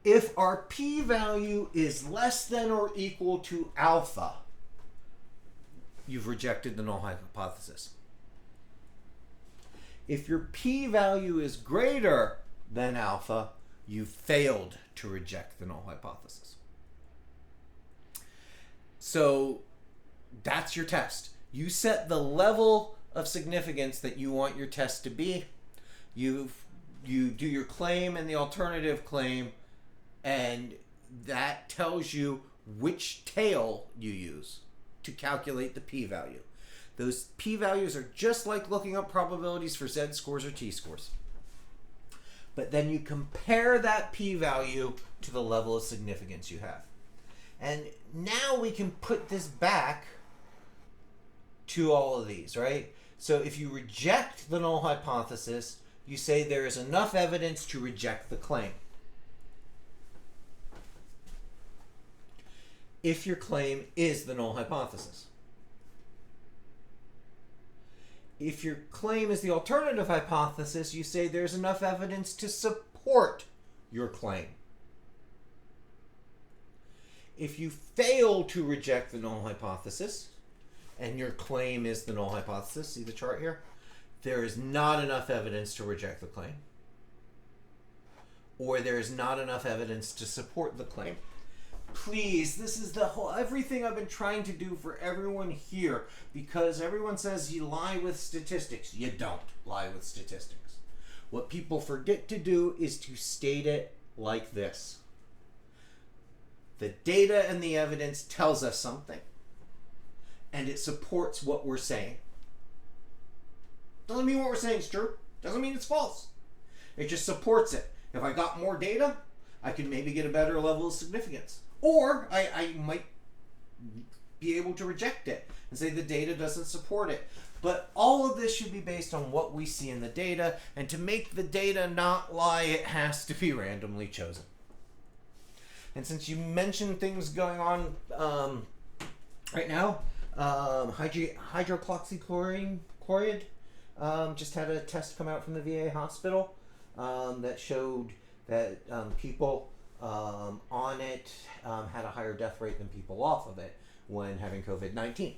A: If our p-value is less than or equal to alpha, you've rejected the null hypothesis. If your p-value is greater than alpha, you failed to reject the null hypothesis. So that's your test. You set the level of significance that you want your test to be. You do your claim and the alternative claim, and that tells you which tail you use to calculate the p-value. Those p-values are just like looking up probabilities for z-scores or t-scores. But then you compare that p-value to the level of significance you have. And now we can put this back to all of these, right? So if you reject the null hypothesis, you say there is enough evidence to reject the claim. If your claim is the null hypothesis. If your claim is the alternative hypothesis, you say there's enough evidence to support your claim. If you fail to reject the null hypothesis, and your claim is the null hypothesis, see the chart here? There is not enough evidence to reject the claim. Or there is not enough evidence to support the claim. Please, this is the whole, everything I've been trying to do for everyone here, because everyone says you lie with statistics. You don't lie with statistics. What people forget to do is to state it like this. The data and the evidence tells us something, and it supports what we're saying. Doesn't mean what we're saying is true. Doesn't mean it's false. It just supports it. If I got more data, I could maybe get a better level of significance. Or I might be able to reject it and say the data doesn't support it. But all of this should be based on what we see in the data. And to make the data not lie, it has to be randomly chosen. And since you mentioned things going on right now, hydroxychloroquine just had a test come out from the VA hospital that showed that people on it had a higher death rate than people off of it when having COVID-19.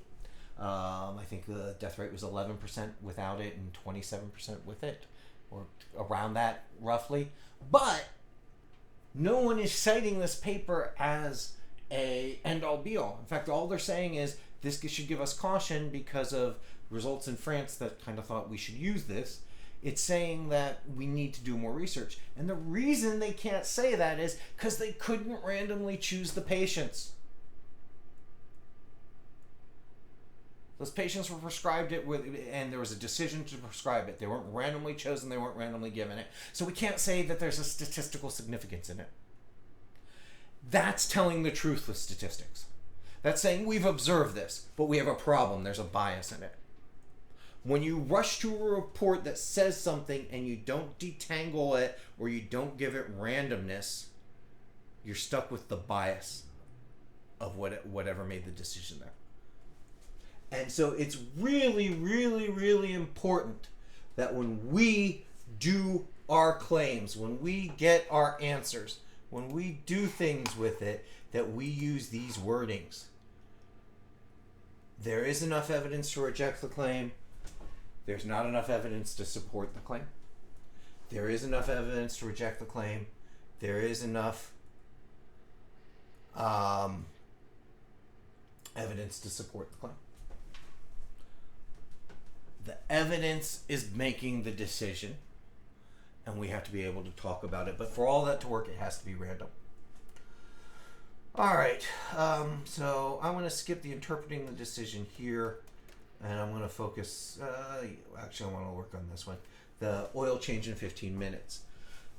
A: I think the death rate was 11% without it and 27% with it, or around that roughly. But no one is citing this paper as a end-all be-all. In fact, all they're saying is this should give us caution because of results in France that kind of thought we should use this. It's saying that we need to do more research. And the reason they can't say that is because they couldn't randomly choose the patients. Those patients were prescribed it and there was a decision to prescribe it. They weren't randomly chosen, they weren't randomly given it. So we can't say that there's a statistical significance in it. That's telling the truth with statistics. That's saying we've observed this, but we have a problem. There's a bias in it. When you rush to a report that says something and you don't detangle it or you don't give it randomness, you're stuck with the bias of whatever made the decision there. And so it's really, really, really important that when we do our claims, when we get our answers, when we do things with it, that we use these wordings. There is enough evidence to reject the claim. There's not enough evidence to support the claim. There is enough evidence to reject the claim. There is enough evidence evidence to support the claim. The evidence is making the decision, and we have to be able to talk about it. But for all that to work, it has to be random. All right, so I want to skip the interpreting the decision here, and I'm going to focus, actually I want to work on this one, the oil change in 15 minutes.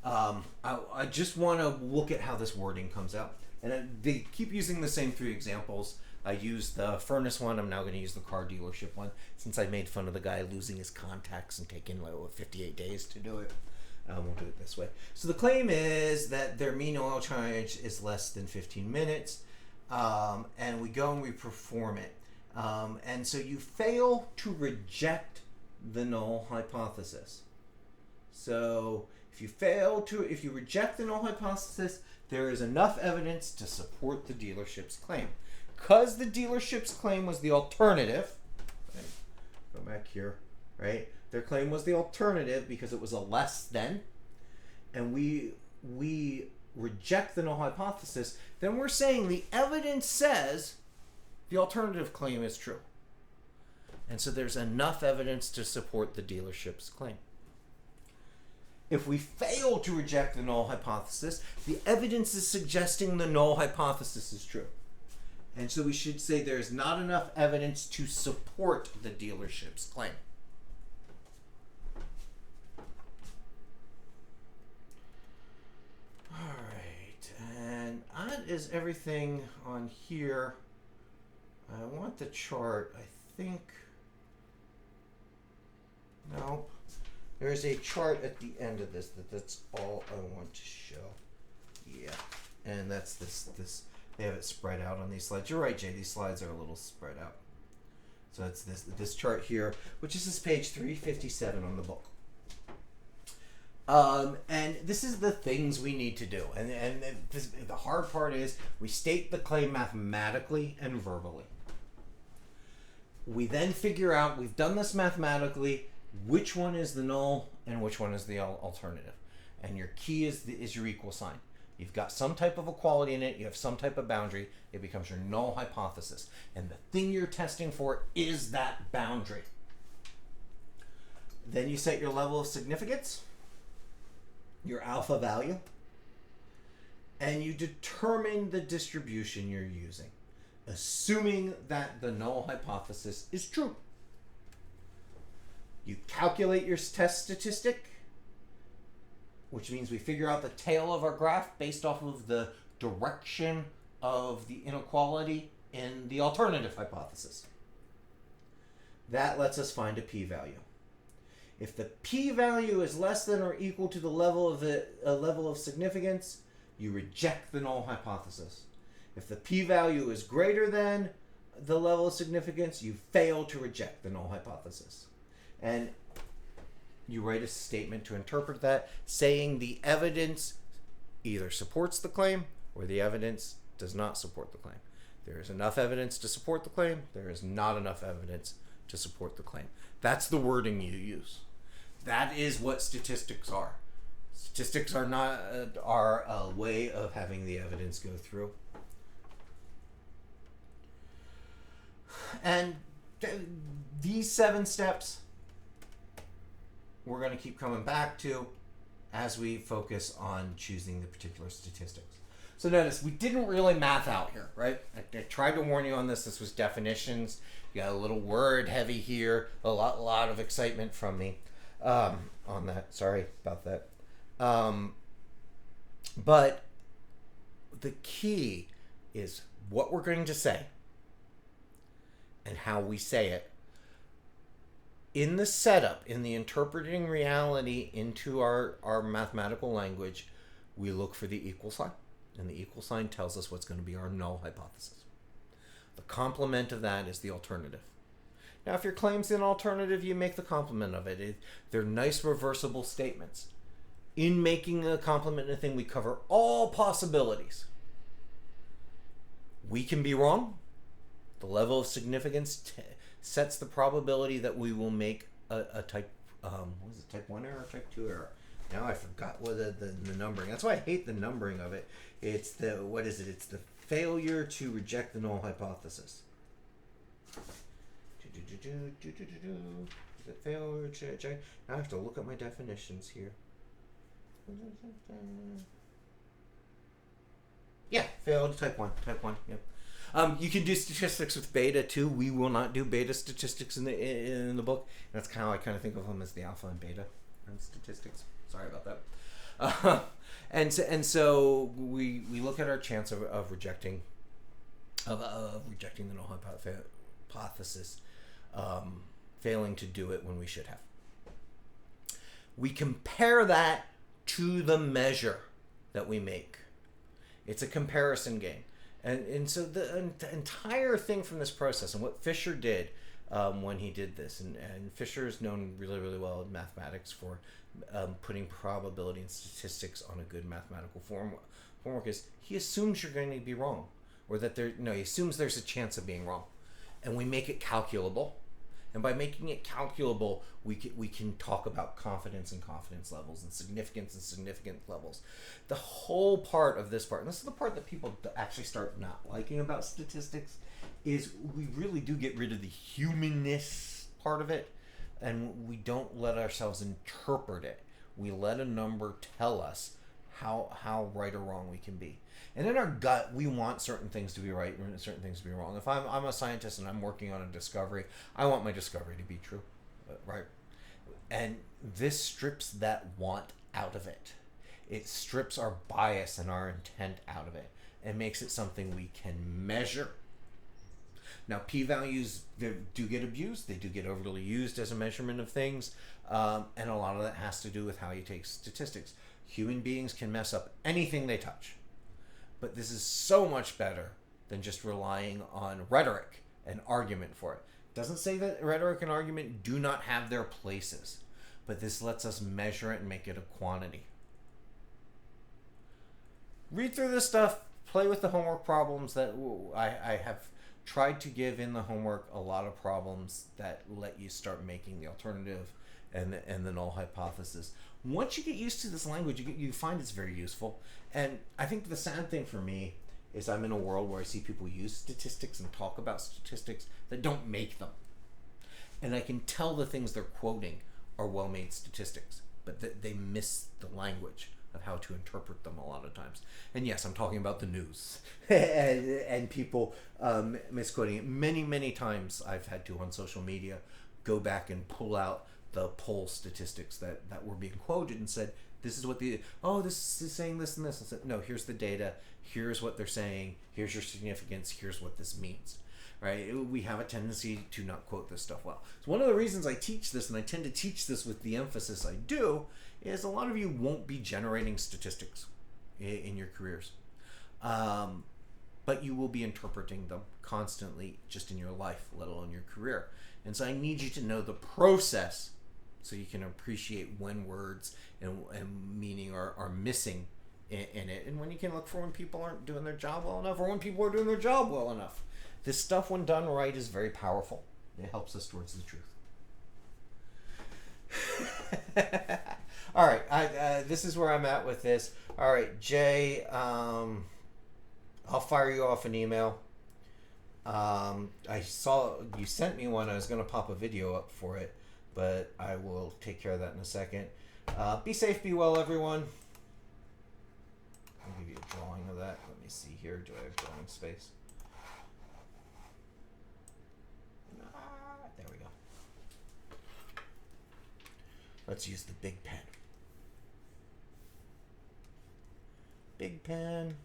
A: I just want to look at how this wording comes out. And they keep using the same three examples. I used the furnace one. I'm now going to use the car dealership one, since I made fun of the guy losing his contacts and taking 58 days to do it. We'll do it this way. So the claim is that their mean oil change is less than 15 minutes, and we go and we perform it. And so you fail to reject the null hypothesis. So if you reject the null hypothesis, there is enough evidence to support the dealership's claim. Because the dealership's claim was the alternative, right? Go back here, right? Their claim was the alternative because it was a less than, and we reject the null hypothesis, then we're saying the evidence says the alternative claim is true. And so there's enough evidence to support the dealership's claim. If we fail to reject the null hypothesis, the evidence is suggesting the null hypothesis is true. And so we should say there's not enough evidence to support the dealership's claim. All right, and that is everything on here. I want the chart, I think. No. There's a chart at the end of this that's all I want to show. Yeah, and that's this. They have it spread out on these slides. You're right, Jay. These slides are a little spread out. So it's this chart here, which is this page 357 on the book. And this is the things we need to do. And the hard part is we state the claim mathematically and verbally. We then figure out, we've done this mathematically, which one is the null and which one is the alternative. And your key is your equal sign. You've got some type of equality in it, you have some type of boundary, it becomes your null hypothesis. And the thing you're testing for is that boundary. Then you set your level of significance, your alpha value, and you determine the distribution you're using, assuming that the null hypothesis is true. You calculate your test statistic, which means we figure out the tail of our graph based off of the direction of the inequality in the alternative hypothesis. That lets us find a p-value. If the p-value is less than or equal to the level of significance, you reject the null hypothesis. If the p-value is greater than the level of significance, you fail to reject the null hypothesis. And you write a statement to interpret that, saying the evidence either supports the claim or the evidence does not support the claim. There is enough evidence to support the claim. There is not enough evidence to support the claim. That's the wording you use. That is what statistics are. Statistics are not are a way of having the evidence go through. And these 7 steps we're going to keep coming back to as we focus on choosing the particular statistics. So notice, we didn't really math out here, right? I tried to warn you on this. This was definitions. You got a little word heavy here. A lot of excitement from me on that. Sorry about that. But the key is what we're going to say and how we say it. In the setup, in the interpreting reality into our mathematical language, we look for the equal sign. And the equal sign tells us what's going to be our null hypothesis. The complement of that is the alternative. Now, if your claim's an alternative, you make the complement of it. They're nice reversible statements. In making a complement of a thing, we cover all possibilities. We can be wrong. The level of significance sets the probability that we will make a type, what is it, type 1 error or type 2 error? Now I forgot what the numbering. That's why I hate the numbering of it. It's the, what is it? It's the failure to reject the null hypothesis. Does it fail or check? Now I have to look at my definitions here. Yeah, failed type 1. Type 1, yep. You can do statistics with beta too. We will not do beta statistics in the book. That's kind of how I kind of think of them, as the alpha and beta and statistics. Sorry about that. So we look at our chance of rejecting rejecting the null hypothesis, failing to do it when we should have. We compare that to the measure that we make. It's a comparison game. And so the entire thing from this process, and what Fisher did when he did this, and Fisher is known really, really well in mathematics for putting probability and statistics on a good mathematical framework, is he assumes you're going to be wrong, or that he assumes there's a chance of being wrong, and we make it calculable. And by making it calculable, we can talk about confidence and confidence levels, and significance levels. The whole part of this part, and this is the part that people actually start not liking about statistics, is we really do get rid of the humanness part of it, and we don't let ourselves interpret it. We let a number tell us how right or wrong we can be. And in our gut, we want certain things to be right and certain things to be wrong. If I'm a scientist and I'm working on a discovery, I want my discovery to be true, right? And this strips that want out of it. It strips our bias and our intent out of it and makes it something we can measure. Now, p-values do get abused. They do get overly used as a measurement of things. And a lot of that has to do with how you take statistics. Human beings can mess up anything they touch. But this is so much better than just relying on rhetoric and argument for it. It doesn't say that rhetoric and argument do not have their places, but this lets us measure it and make it a quantity. Read through this stuff, play with the homework problems that I have tried to give in the homework, a lot of problems that let you start making the alternative and the null hypothesis. Once you get used to this language, you find it's very useful. And I think the sad thing for me is I'm in a world where I see people use statistics and talk about statistics that don't make them. And I can tell the things they're quoting are well-made statistics, but they miss the language of how to interpret them a lot of times. And yes, I'm talking about the news and people misquoting it. Many, many times I've had to, on social media, go back and pull out the poll statistics that were being quoted and said, this is what this is saying this and this. I said, no, here's the data. Here's what they're saying. Here's your significance. Here's what this means. Right? We have a tendency to not quote this stuff well. So one of the reasons I teach this, and I tend to teach this with the emphasis I do, is a lot of you won't be generating statistics in your careers. But you will be interpreting them constantly just in your life, let alone your career. And so I need you to know the process so you can appreciate when words and meaning are missing in it, and when you can look for when people aren't doing their job well enough, or when people are doing their job well enough. This stuff, when done right, is very powerful. It helps us towards the truth. All right, this is where I'm at with this. All right, Jay, I'll fire you off an email. I saw you sent me one. I was going to pop a video up for it, but I will take care of that in a second. Be safe, be well, everyone. I'll give you a drawing of that. Let me see here. Do I have drawing space? There we go. Let's use the big pen. Big pen.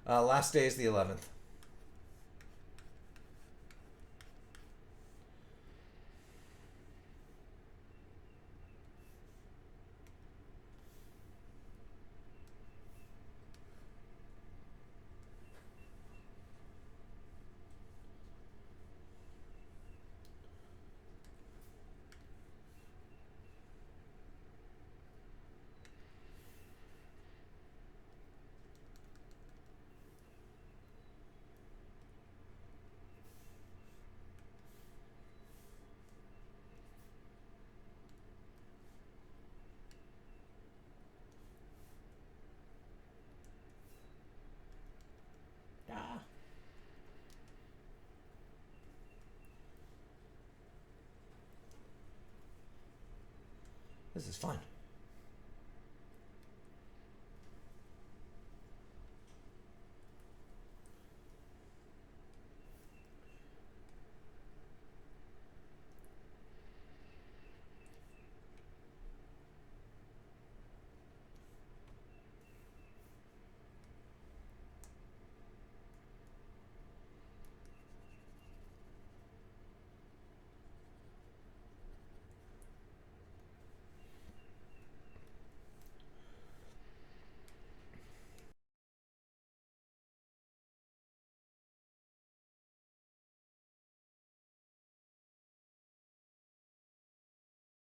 A: Last day is the 11th. This is fun.